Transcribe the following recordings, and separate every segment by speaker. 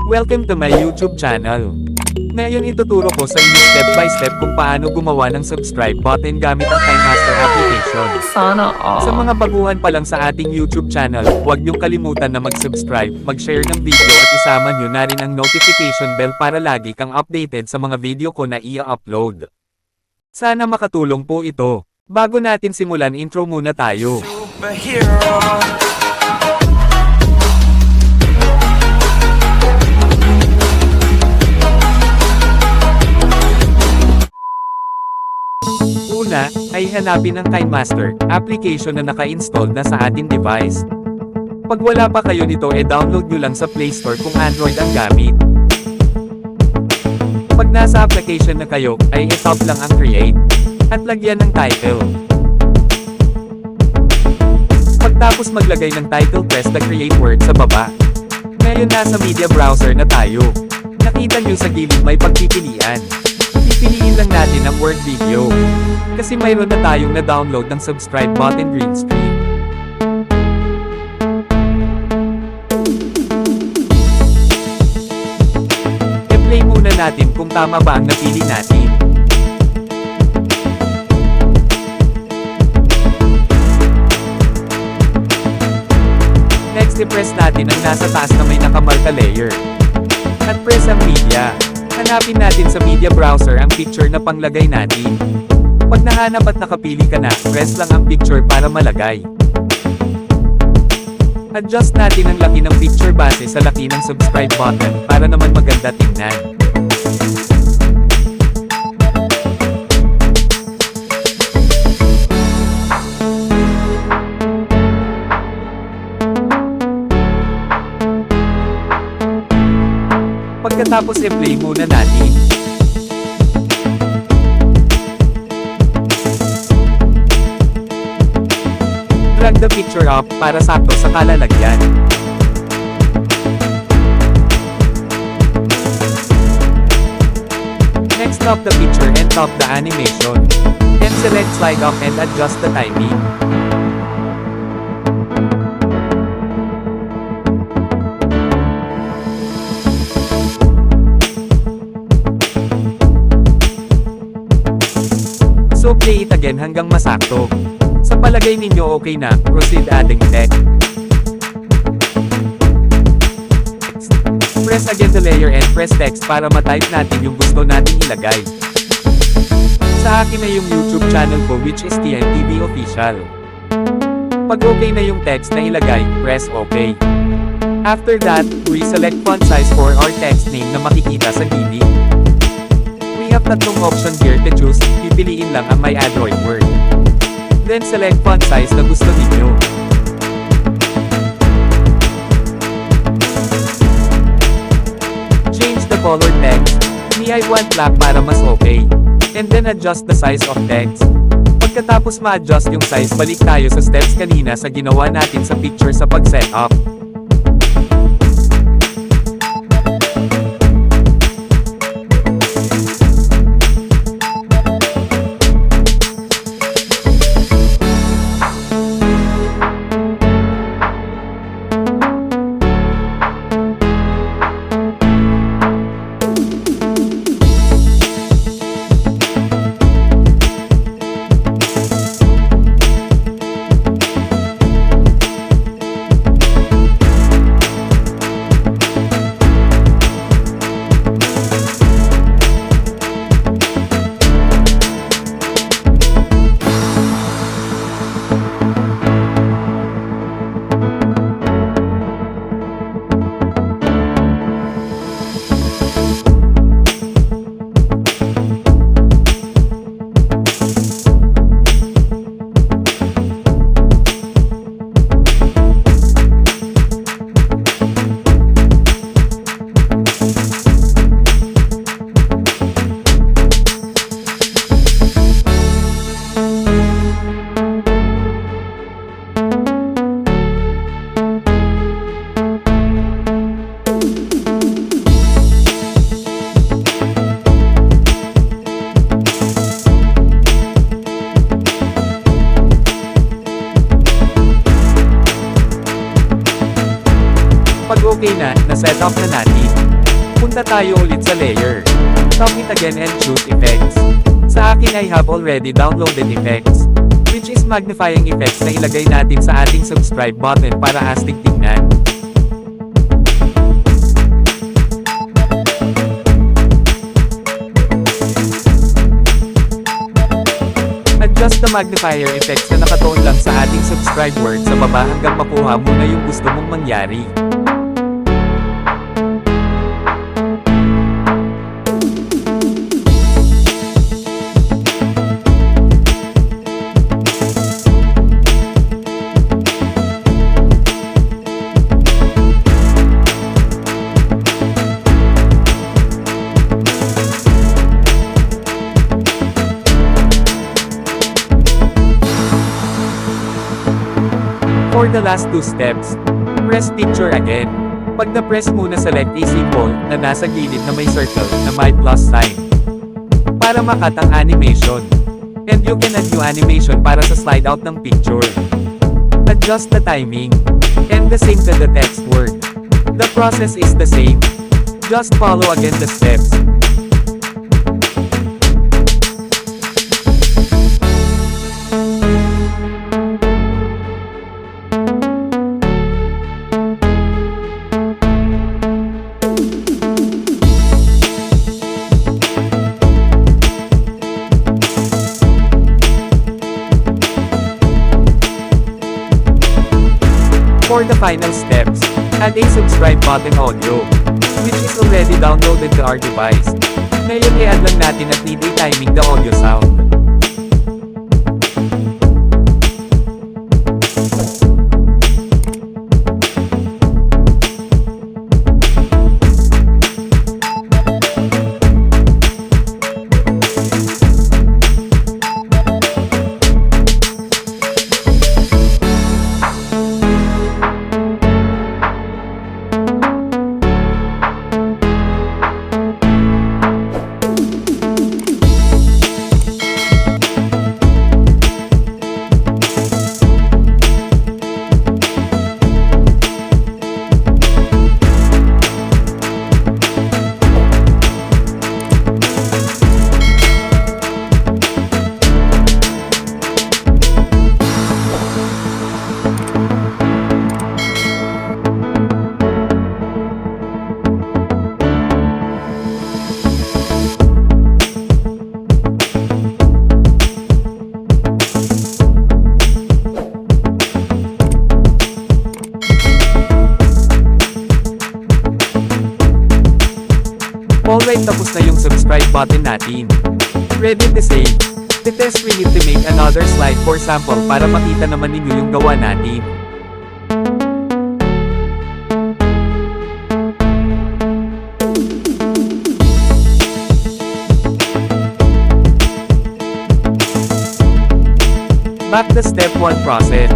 Speaker 1: Welcome to my YouTube channel. Ngayon ituturo ko sa inyo step by step kung paano gumawa ng subscribe button gamit ang KineMaster application.
Speaker 2: Sana all.
Speaker 1: Sa mga baguhan pa lang sa ating YouTube channel, huwag niyong kalimutan na mag-subscribe, mag-share ng video at isama niyo na rin ang notification bell para lagi kang updated sa mga video ko na i-upload. Sana makatulong po ito. Bago natin simulan, intro muna tayo. Una, ay hanapin ang KineMaster application na naka-install na sa ating device. Pag wala pa kayo nito download nyo lang sa Play Store kung Android ang gamit. Pag nasa application na kayo, ay i-tap lang ang create, at lagyan ng title. Pagtapos maglagay ng title, press the create word sa baba. Ngayon nasa media browser na tayo. Nakita nyo sa gilid may pagpipilian. Pipiliin lang natin ang word video. Kasi mayroon na tayong na-download ng subscribe button green screen. I-play muna natin kung tama ba ang napili natin. Next, i-press natin ang nasa taas na may nakamarka layer. At press ang media. Hanapin natin sa media browser ang picture na panglagay natin. Pag nahanap at nakapili ka na, press lang ang picture para malagay. Adjust natin ang laki ng picture base sa laki ng subscribe button para naman maganda tingnan. Pagkatapos i-play muna natin. Drag the picture up para sakto sa kalalagyan. Next, tap the picture and tap the animation. Then select slide up and adjust the timing. So play it again hanggang masakto. Sa palagay ninyo okay na, proceed adding text. Press again the layer and press text para matype natin yung gusto nating ilagay. Sa akin na yung YouTube channel ko which is TNTV Official. Pag okay na yung text na ilagay, press OK. After that, we select font size for our text name na makikita sa gilid. We have tatlong option here to choose, pipiliin lang ang may Android word. Then select font size na gusto ninyo. Change the color text. Me I want black para mas okay. And then adjust the size of text. Pagkatapos ma-adjust yung size, balik tayo sa steps kanina sa ginawa natin sa picture sa pag-setup. Pag okay na, na-set up na natin. Punta tayo ulit sa layer. Tap it again and choose effects. Sa akin I have already downloaded effects, which is magnifying effects na ilagay natin sa ating subscribe button para astig tingnan. Adjust the magnifier effects na nakatuon lang sa ating subscribe word sa baba hanggang makuha mo na yung gusto mong mangyari. For the last two steps, press picture again. Pag na-press mo na select a symbol na nasa gilid na may circle na may plus sign para makat ang animation. And you can add new animation para sa slide out ng picture. Adjust the timing. And the same to the text word. The process is the same. Just follow again the steps. For the final steps, add a subscribe button audio, which is already downloaded to our device. Ngayon i-add lang natin at need a timing the audio sound. Alright, tapos na yung subscribe button natin. Ready to save. To test, we need to make another slide for sample para makita naman ninyo yung gawa natin. Back to step 1 process.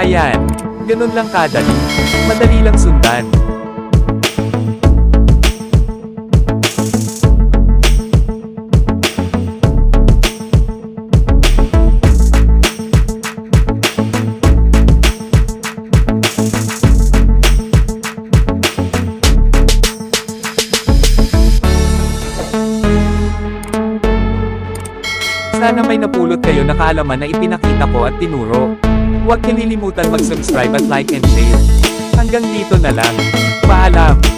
Speaker 1: Ayan, ganun lang kadali. Madali lang sundan. Sana may napulot kayo na kaalaman na ipinakita ko at tinuro. Huwag kalilimutan mag-subscribe at like and share. Hanggang dito na lang. Paalam!